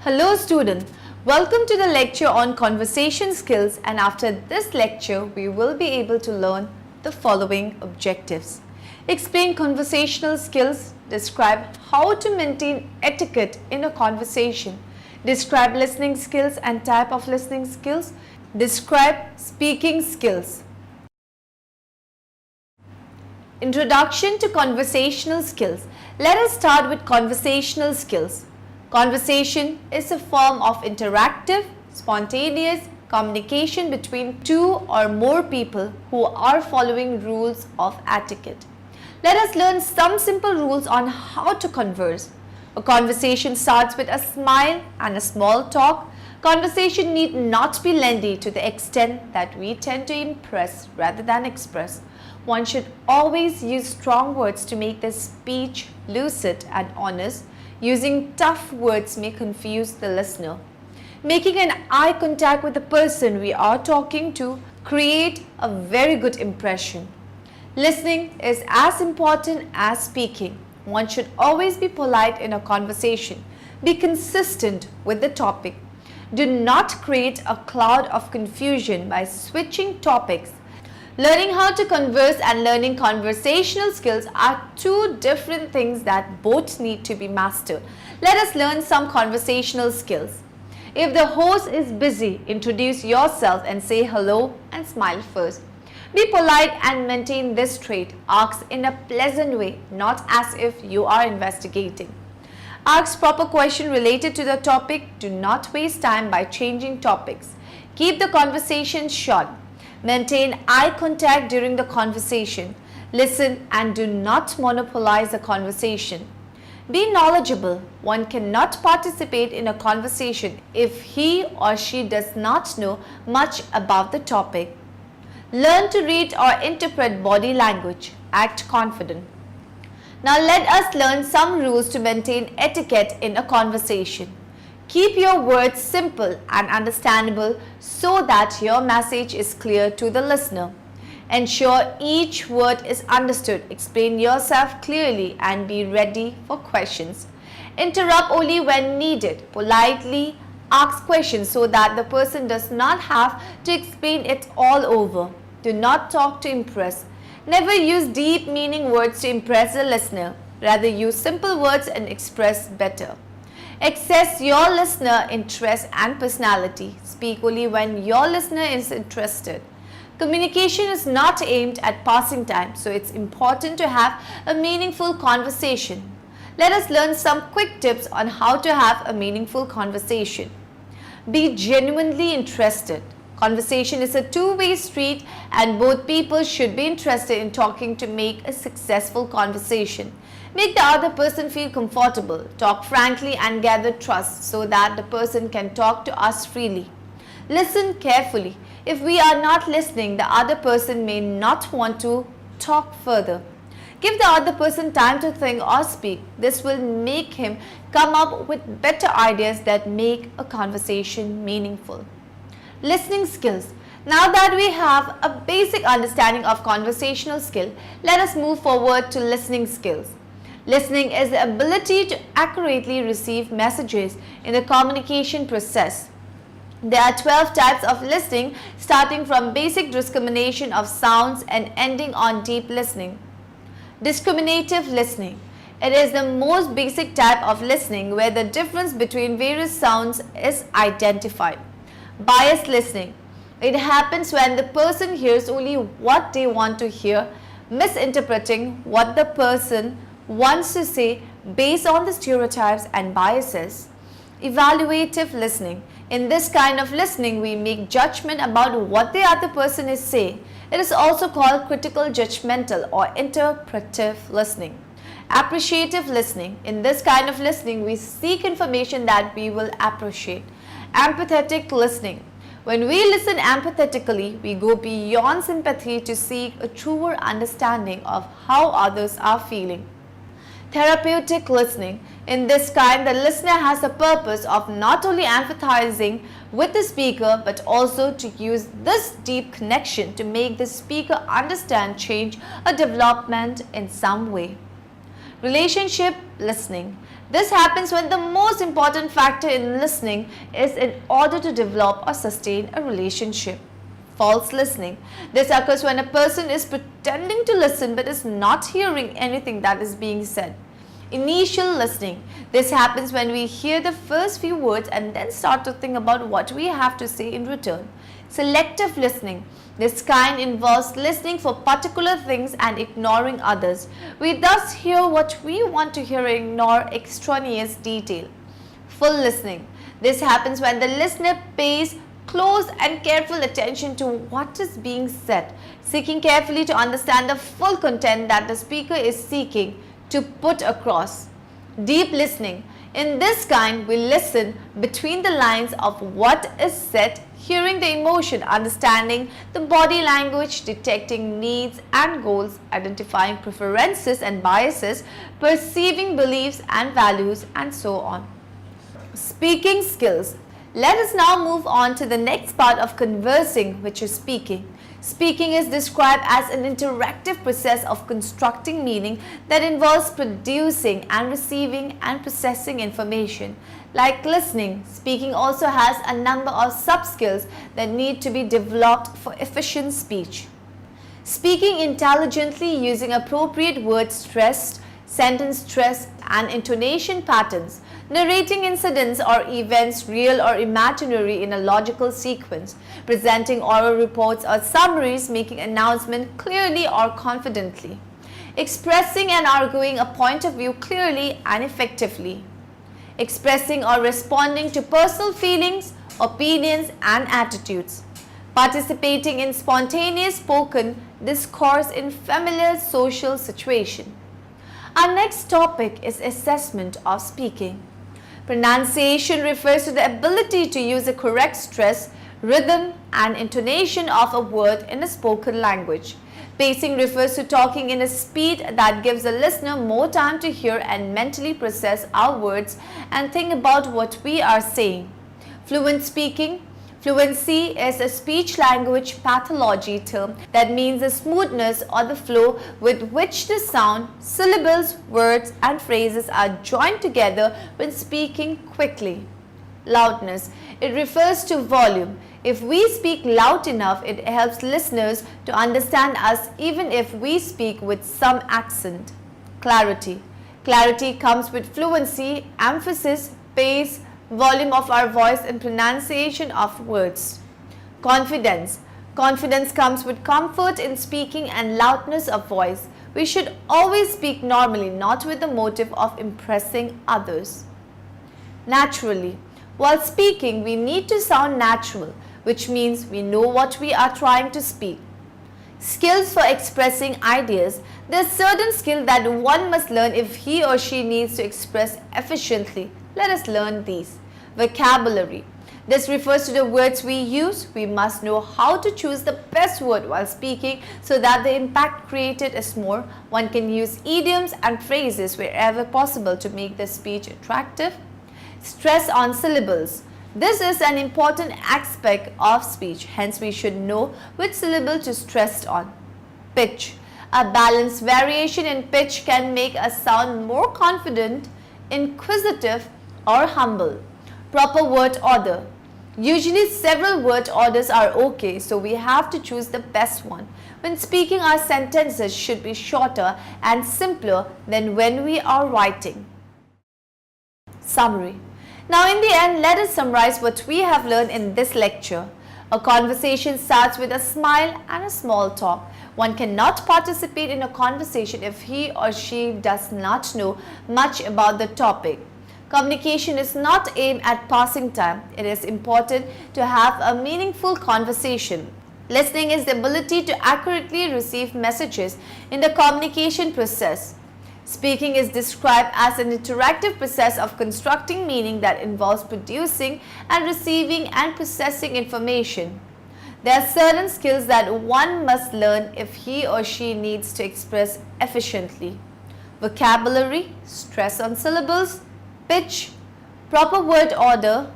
Hello student, welcome to the lecture on conversation skills, and after this lecture we will be able to learn the following objectives. Explain conversational skills, describe how to maintain etiquette in a conversation, describe listening skills and type of listening skills, describe speaking skills. Introduction to conversational skills. Let us start with conversational skills. Conversation is a form of interactive, spontaneous communication between two or more people who are following rules of etiquette. Let us learn some simple rules on how to converse. A conversation starts with a smile and a small talk. Conversation need not be lengthy to the extent that we tend to impress rather than express. One should always use strong words to make the speech lucid and honest. Using tough words may confuse the listener. Making an eye contact with the person we are talking to create a very good impression. Listening is as important as speaking. One should always be polite in a conversation. Be consistent with the topic. Do not create a cloud of confusion by switching topics. Learning how to converse and learning conversational skills are two different things that both need to be mastered. Let us learn some conversational skills. If the host is busy, introduce yourself and say hello and smile first. Be polite and maintain this trait. Ask in a pleasant way, not as if you are investigating. Ask proper question related to the topic. Do not waste time by changing topics. Keep the conversation short. Maintain eye contact during the conversation. Listen and do not monopolize the conversation. Be knowledgeable. One cannot participate in a conversation if he or she does not know much about the topic. Learn to read or interpret body language. Act confident. Now let us learn some rules to maintain etiquette in a conversation. Keep your words simple and understandable so that your message is clear to the listener. Ensure each word is understood. Explain yourself clearly and be ready for questions. Interrupt only when needed. Politely ask questions so that the person does not have to explain it all over. Do not talk to impress. Never use deep meaning words to impress the listener. Rather use simple words and express better. Access your listener interest and personality. Speak only when your listener is interested. Communication is not aimed at passing time, so it's important to have a meaningful conversation. Let us learn some quick tips on how to have a meaningful conversation. Be genuinely interested. Conversation is a two-way street and both people should be interested in talking to make a successful conversation. Make the other person feel comfortable. Talk frankly and gather trust so that the person can talk to us freely. Listen carefully. If we are not listening, the other person may not want to talk further. Give the other person time to think or speak. This will make him come up with better ideas that make a conversation meaningful. Listening skills. Now that we have a basic understanding of conversational skill, let us move forward to listening skills. Listening is the ability to accurately receive messages in the communication process. There are 12 types of listening, starting from basic discrimination of sounds and ending on deep listening. Discriminative listening. It is the most basic type of listening where the difference between various sounds is identified. Biased listening. It happens when the person hears only what they want to hear, misinterpreting what the person wants to say based on the stereotypes and biases. Evaluative listening. In this kind of listening, we make judgment about what the other person is saying. It is also called critical judgmental or interpretive listening. Appreciative listening. In this kind of listening, we seek information that we will appreciate. Empathetic listening. When we listen empathetically, we go beyond sympathy to seek a truer understanding of how others are feeling. Therapeutic listening. In this kind, the listener has the purpose of not only empathizing with the speaker but also to use this deep connection to make the speaker understand change or development in some way. Relationship listening. This happens when the most important factor in listening is in order to develop or sustain a relationship. False listening. This occurs when a person is pretending to listen but is not hearing anything that is being said. Initial listening. This happens when we hear the first few words and then start to think about what we have to say in return. Selective listening. This kind involves listening for particular things and ignoring others. We thus hear what we want to hear and ignore extraneous detail. Full listening. This happens when the listener pays close and careful attention to what is being said, seeking carefully to understand the full content that the speaker is seeking to put across. Deep listening. In this kind, we listen between the lines of what is said, hearing the emotion, understanding the body language, detecting needs and goals, identifying preferences and biases, perceiving beliefs and values, and so on. Speaking skills. Let us now move on to the next part of conversing, which is speaking. Speaking is described as an interactive process of constructing meaning that involves producing and receiving and processing information. Like listening, speaking also has a number of sub-skills that need to be developed for efficient speech. Speaking intelligently using appropriate word stress, sentence stress, and intonation patterns. Narrating incidents or events, real or imaginary, in a logical sequence. Presenting oral reports or summaries, making announcement clearly or confidently. Expressing and arguing a point of view clearly and effectively. Expressing or responding to personal feelings, opinions, and attitudes. Participating in spontaneous spoken discourse in familiar social situation. Our next topic is assessment of speaking. Pronunciation refers to the ability to use the correct stress, rhythm, and intonation of a word in a spoken language. Pacing refers to talking in a speed that gives the listener more time to hear and mentally process our words and think about what we are saying. Fluent speaking. Fluency is a speech-language pathology term that means the smoothness or the flow with which the sound, syllables, words, and phrases are joined together when speaking quickly. Loudness. It refers to volume. If we speak loud enough, it helps listeners to understand us even if we speak with some accent. Clarity. Clarity comes with fluency, emphasis, pace, volume of our voice, and pronunciation of words. Confidence. Confidence comes with comfort in speaking and loudness of voice. We should always speak normally, not with the motive of impressing others. Naturally. While speaking, we need to sound natural, which means we know what we are trying to speak. Skills for expressing ideas. There are certain skills that one must learn if he or she needs to express efficiently. Let us learn these. Vocabulary. This refers to the words we use. We must know how to choose the best word while speaking so that the impact created is more. One can use idioms and phrases wherever possible to make the speech attractive. Stress on syllables. This is an important aspect of speech, hence we should know which syllable to stress on. Pitch. A balanced variation in pitch can make us sound more confident, inquisitive, or humble. Proper word order. Usually several word orders are okay, so we have to choose the best one. When speaking, our sentences should be shorter and simpler than when we are writing. Summary. Now in the end, let us summarize what we have learned in this lecture. A conversation starts with a smile and a small talk. One cannot participate in a conversation if he or she does not know much about the topic. Communication is not aimed at passing time. It is important to have a meaningful conversation. Listening is the ability to accurately receive messages in the communication process. Speaking is described as an interactive process of constructing meaning that involves producing and receiving and processing information. There are certain skills that one must learn if he or she needs to express efficiently. Vocabulary, stress on syllables, pitch, proper word order,